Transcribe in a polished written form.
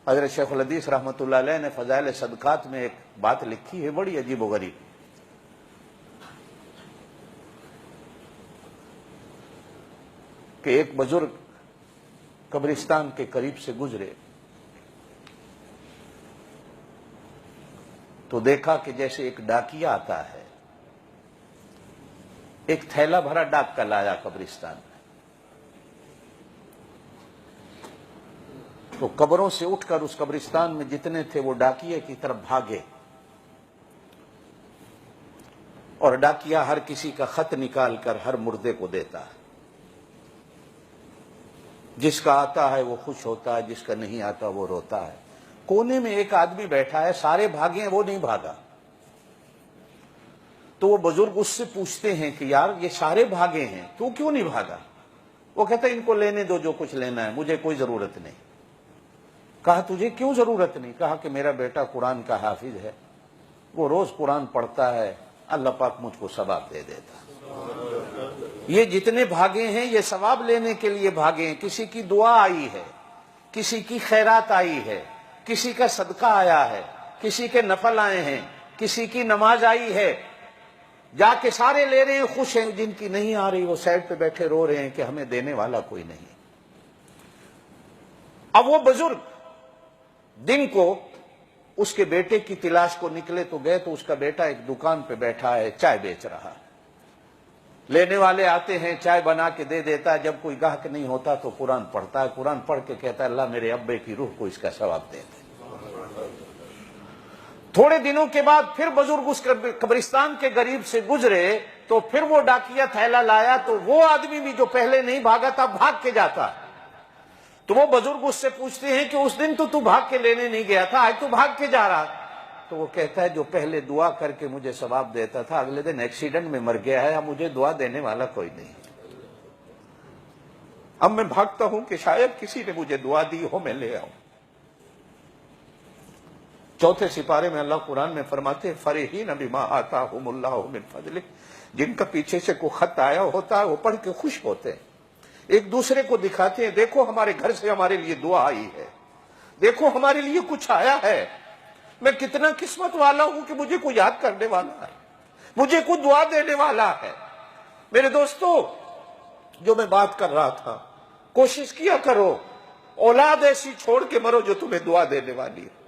حضرت شیخ الحدیث رحمۃ اللہ علیہ نے فضائل صدقات میں ایک بات لکھی ہے بڑی عجیب و غریب، کہ ایک بزرگ قبرستان کے قریب سے گزرے تو دیکھا کہ جیسے ایک ڈاکیا آتا ہے، ایک تھیلا بھرا ڈاک کا لایا قبرستان میں، تو قبروں سے اٹھ کر اس قبرستان میں جتنے تھے وہ ڈاکیے کی طرف بھاگے، اور ڈاکیا ہر کسی کا خط نکال کر ہر مردے کو دیتا ہے، جس کا آتا ہے وہ خوش ہوتا ہے، جس کا نہیں آتا وہ روتا ہے۔ کونے میں ایک آدمی بیٹھا ہے، سارے بھاگے ہیں، وہ نہیں بھاگا۔ تو وہ بزرگ اس سے پوچھتے ہیں کہ یار یہ سارے بھاگے ہیں، تو کیوں نہیں بھاگا؟ وہ کہتا ہے ان کو لینے دو جو کچھ لینا ہے، مجھے کوئی ضرورت نہیں۔ کہا تجھے کیوں ضرورت نہیں؟ کہا کہ میرا بیٹا قرآن کا حافظ ہے، وہ روز قرآن پڑھتا ہے، اللہ پاک مجھ کو ثواب دے دیتا۔ یہ جتنے بھاگے ہیں یہ ثواب لینے کے لیے بھاگے ہیں، کسی کی دعا آئی ہے، کسی کی خیرات آئی ہے، کسی کا صدقہ آیا ہے، کسی کے نفل آئے ہیں، کسی کی نماز آئی ہے، جا کے سارے لے رہے ہیں، خوش ہیں۔ جن کی نہیں آ رہی وہ سائڈ پہ بیٹھے رو رہے ہیں کہ ہمیں دینے والا کوئی نہیں۔ اب وہ بزرگ دن کو اس کے بیٹے کی تلاش کو نکلے تو گئے تو اس کا بیٹا ایک دکان پہ بیٹھا ہے، چائے بیچ رہا ہے۔ لینے والے آتے ہیں، چائے بنا کے دے دیتا ہے، جب کوئی گاہک نہیں ہوتا تو قرآن پڑھتا ہے، قرآن پڑھ کے کہتا ہے اللہ میرے ابے کی روح کو اس کا ثواب دے دے۔ تھوڑے دنوں کے بعد پھر بزرگ اس قبرستان کے قریب سے گزرے تو پھر وہ ڈاکیا تھیلا لایا، تو وہ آدمی بھی جو پہلے نہیں بھاگا تھا بھاگ کے جاتا۔ تو وہ بزرگ اس سے پوچھتے ہیں کہ اس دن تو بھاگ کے لینے نہیں گیا تھا، آج تو بھاگ کے جا رہا۔ تو وہ کہتا ہے جو پہلے دعا کر کے مجھے ثواب دیتا تھا اگلے دن ایکسیڈنٹ میں مر گیا ہے، اب مجھے دعا دینے والا کوئی نہیں۔ اب میں بھاگتا ہوں کہ شاید کسی نے مجھے دعا دی ہو، میں لے آؤں۔ چوتھے سپارے میں اللہ قرآن میں فرماتے ہیں فرحین بما آتاہم اللہ من فضلہ، جن کا پیچھے سے کوئی خط آیا ہوتا ہے وہ پڑھ کے خوش ہوتے ہیں، ایک دوسرے کو دکھاتے ہیں دیکھو ہمارے گھر سے ہمارے لیے دعا آئی ہے، دیکھو ہمارے لیے کچھ آیا ہے، میں کتنا قسمت والا ہوں کہ مجھے کوئی یاد کرنے والا ہے، مجھے کوئی دعا دینے والا ہے۔ میرے دوستو جو میں بات کر رہا تھا، کوشش کیا کرو اولاد ایسی چھوڑ کے مرو جو تمہیں دعا دینے والی ہے۔